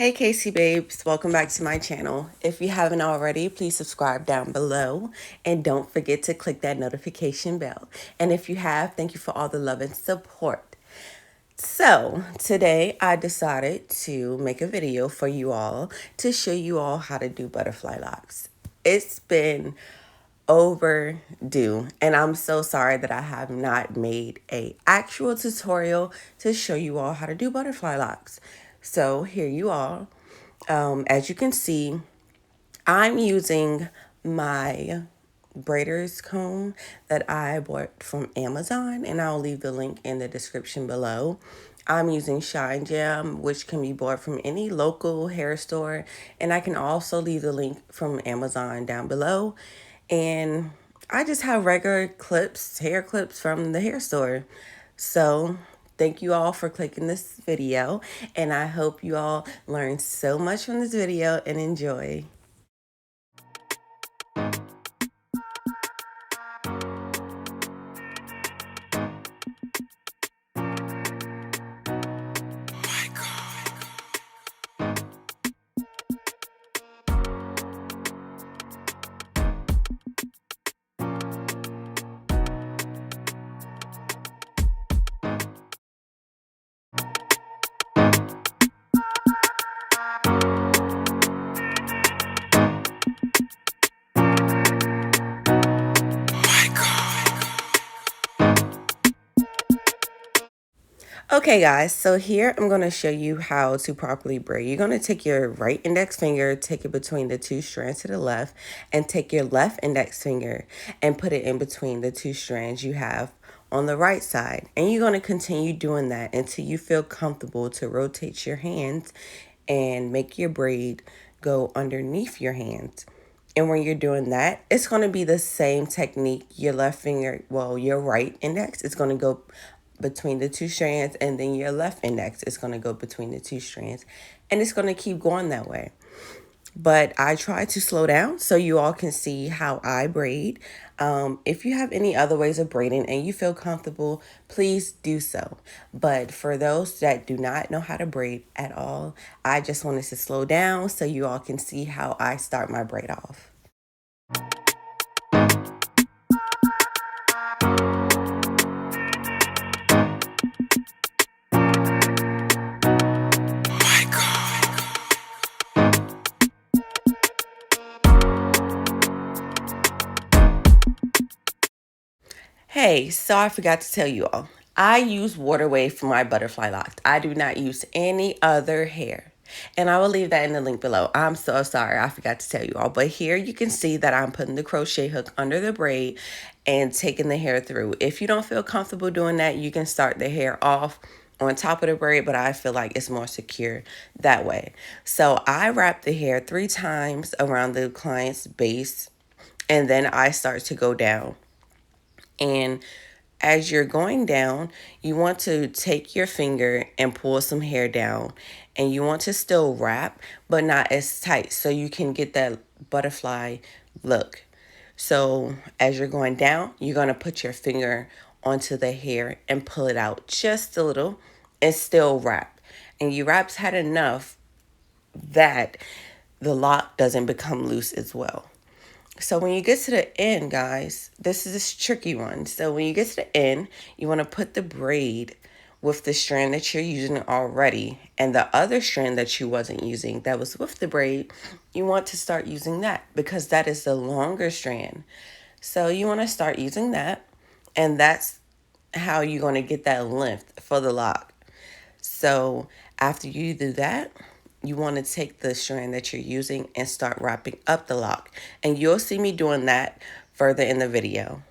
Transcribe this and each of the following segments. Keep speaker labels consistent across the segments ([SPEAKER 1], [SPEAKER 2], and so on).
[SPEAKER 1] Hey Casey babes, welcome back to my channel. If you haven't already, please subscribe down below and don't forget to click that notification bell. And if you have, thank you for all the love and support. So today I decided to make a video for you all to show you all how to do butterfly locks. It's been overdue and I'm so sorry that I have not made a actual tutorial to show you all how to do butterfly locks. So here you are. As you can see, I'm using my braider's comb that I bought from Amazon, and I'll leave the link in the description below. I'm using Shine Gem, which can be bought from any local hair store, and I can also leave the link from Amazon down below. And I just have regular clips, hair clips from the hair store. So thank you all for clicking this video, and I hope you all learned so much from this video and enjoy. Okay guys, so here I'm going to show you how to properly braid. You're going to take your right index finger, take it between the two strands to the left, and take your left index finger and put it in between the two strands you have on the right side. And you're going to continue doing that until you feel comfortable to rotate your hands and make your braid go underneath your hands. And when you're doing that, it's going to be the same technique. Your left finger, well, your right index is going to go between the two strands, and then your left index is going to go between the two strands, and it's going to keep going that way. But I try to slow down so you all can see how I braid. If you have any other ways of braiding and you feel comfortable, please do so. But for those that do not know how to braid at all, I just wanted to slow down so you all can see how I start my braid off. Hey, so I forgot to tell you all. I use water wave for my butterfly locks. I do not use any other hair. And I will leave that in the link below. I'm so sorry, I forgot to tell you all. But here you can see that I'm putting the crochet hook under the braid and taking the hair through. If you don't feel comfortable doing that, you can start the hair off on top of the braid, but I feel like it's more secure that way. So I wrap the hair 3 times around the client's base, and then I start to go down. And as you're going down, you want to take your finger and pull some hair down. And you want to still wrap, but not as tight, so you can get that butterfly look. So as you're going down, you're going to put your finger onto the hair and pull it out just a little and still wrap. And you wrap tight enough that the lock doesn't become loose as well. So when you get to the end, guys, this is this tricky one. So when you get to the end, you want to put the braid with the strand that you're using already, and the other strand that you wasn't using that was with the braid, you want to start using that because that is the longer strand. So you want to start using that, and that's how you're going to get that length for the lock. So after you do that, you want to take the strand that you're using and start wrapping up the lock. And you'll see me doing that further in the video.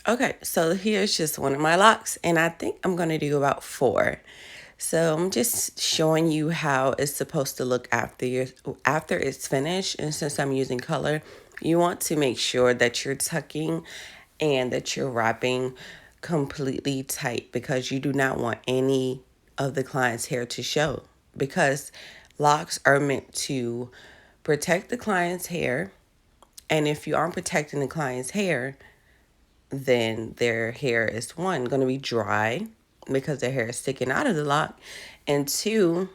[SPEAKER 1] Okay, so here's just one of my locks, and I think I'm going to do about 4. So I'm just showing you how it's supposed to look after it's finished. And since I'm using color, you want to make sure that you're tucking and that you're wrapping completely tight, because you do not want any of the client's hair to show, because locks are meant to protect the client's hair And if you aren't protecting the client's hair, then their hair is one, going to be dry because their hair is sticking out of the lock, and two,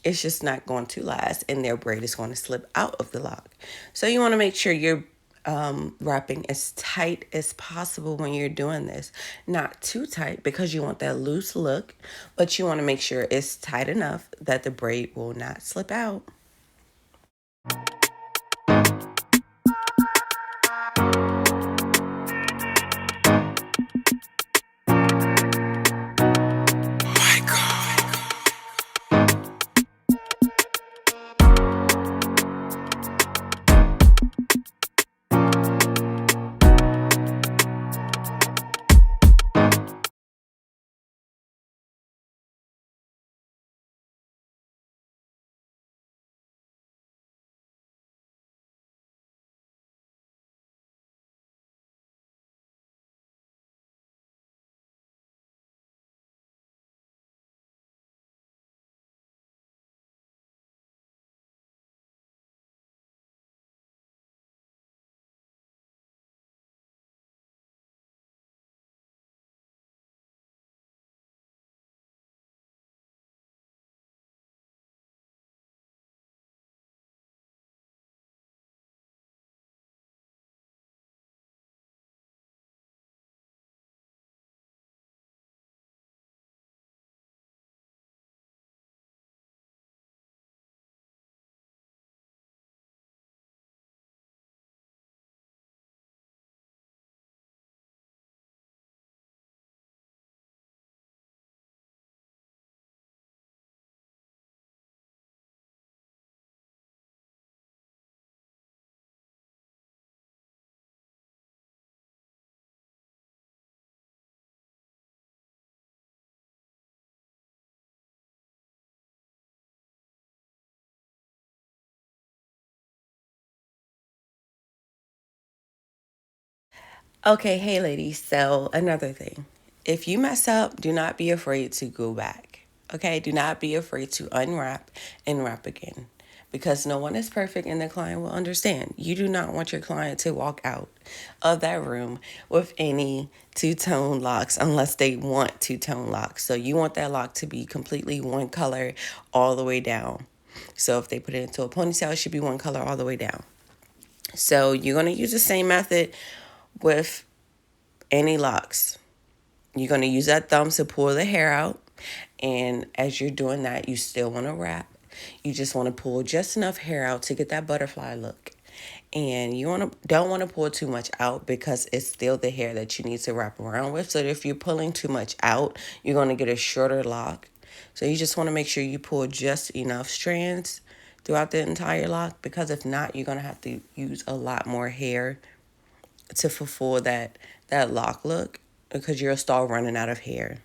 [SPEAKER 1] it's just not going to last, and their braid is going to slip out of the lock. So you want to make sure you're wrapping as tight as possible when you're doing this. Not too tight because you want that loose look, but you want to make sure it's tight enough that the braid will not slip out. Okay, hey ladies, so another thing. If you mess up, do not be afraid to go back. Okay, do not be afraid to unwrap and wrap again, because no one is perfect and the client will understand. You do not want your client to walk out of that room with any two-tone locks unless they want two-tone locks. So you want that lock to be completely one color all the way down. So if they put it into a ponytail, it should be one color all the way down. So you're going to use the same method with any locks. You're going to use that thumb to pull the hair out. And as you're doing that, you still want to wrap. You just want to pull just enough hair out to get that butterfly look. And you don't want to pull too much out because it's still the hair that you need to wrap around with. So if you're pulling too much out, you're going to get a shorter lock. So you just want to make sure you pull just enough strands throughout the entire lock, because if not, you're going to have to use a lot more hair to fulfill that lock look, because you'll start running out of hair.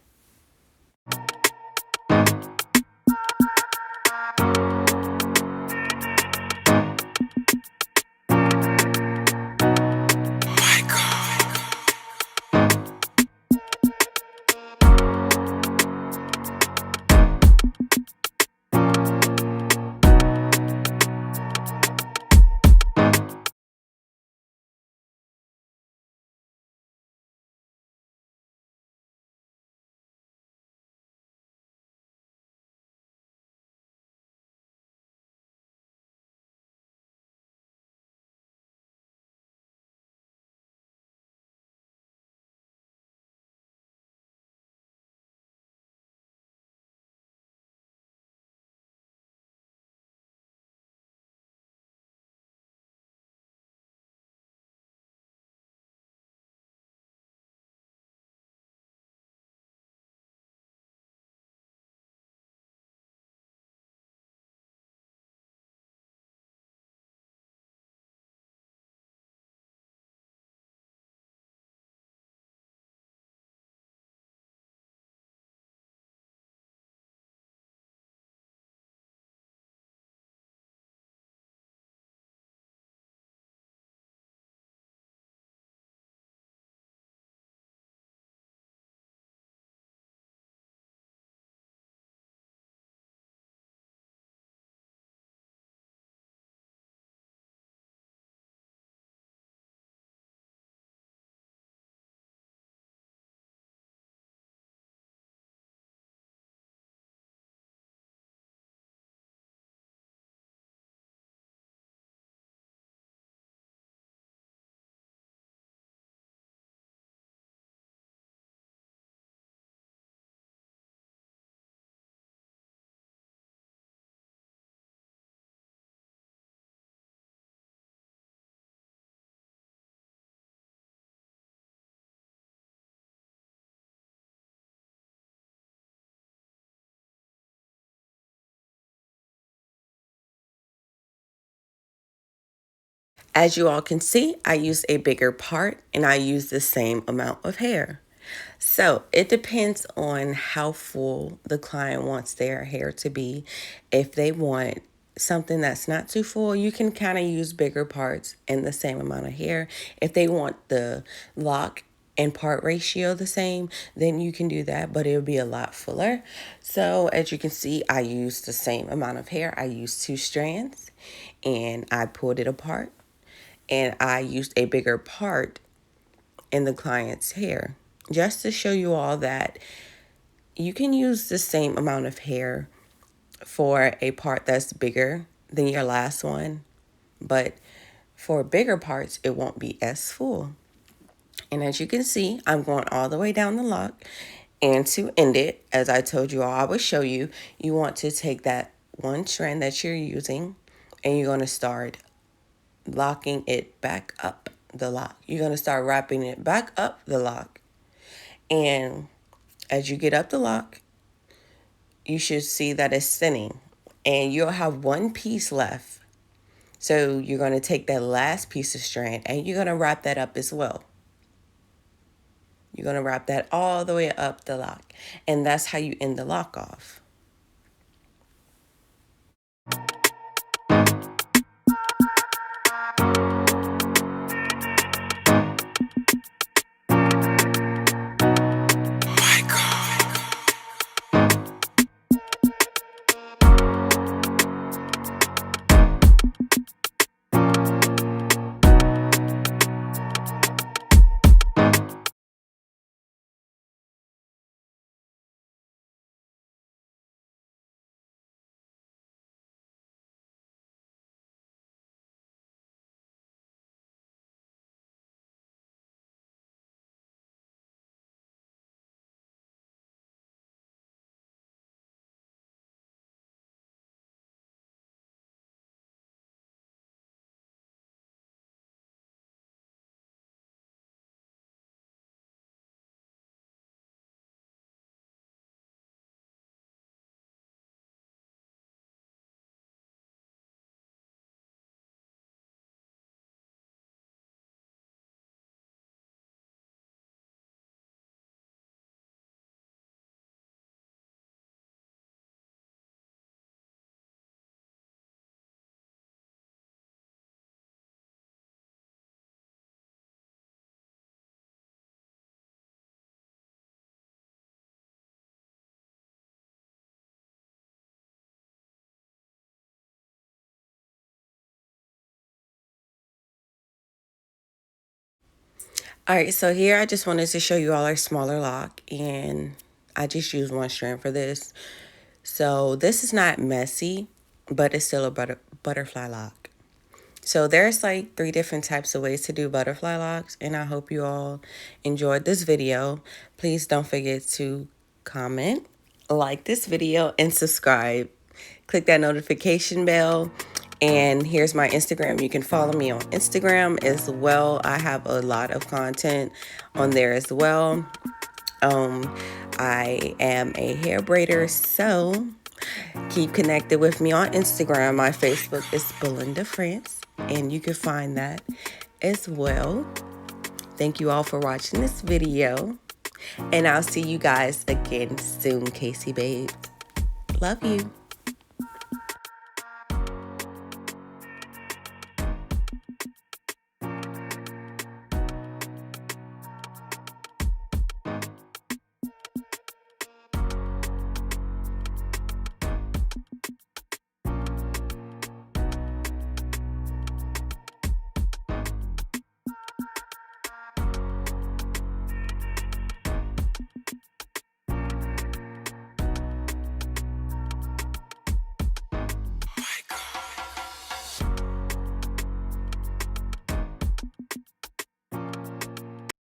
[SPEAKER 1] As you all can see, I used a bigger part and I used the same amount of hair. So it depends on how full the client wants their hair to be. If they want something that's not too full, you can kind of use bigger parts and the same amount of hair. If they want the lock and part ratio the same, then you can do that, but it'll be a lot fuller. So as you can see, I used the same amount of hair. I used 2 strands and I pulled it apart, and I used a bigger part in the client's hair just to show you all that you can use the same amount of hair for a part that's bigger than your last one, but for bigger parts, it won't be as full. And as you can see, I'm going all the way down the lock. And to end it, as I told you all, I would show you, you want to take that 1 strand that you're using and you're going to start locking it back up the lock. You're going to start wrapping it back up the lock. And as you get up the lock, you should see that it's thinning. And you'll have 1 piece left. So you're going to take that last piece of strand and you're going to wrap that up as well. You're going to wrap that all the way up the lock. And that's how you end the lock off. All right, so here I just wanted to show you all our smaller lock, and I just used 1 strand for this. So this is not messy, but it's still a butterfly lock. So there's like 3 different types of ways to do butterfly locks, and I hope you all enjoyed this video. Please don't forget to comment, like this video, and subscribe. Click that notification bell. And here's my Instagram. You can follow me on Instagram as well. I have a lot of content on there as well. I am a hair braider, so keep connected with me on Instagram. My Facebook is Belinda France, and you can find that as well. Thank you all for watching this video, and I'll see you guys again soon, Casey babe. Love you.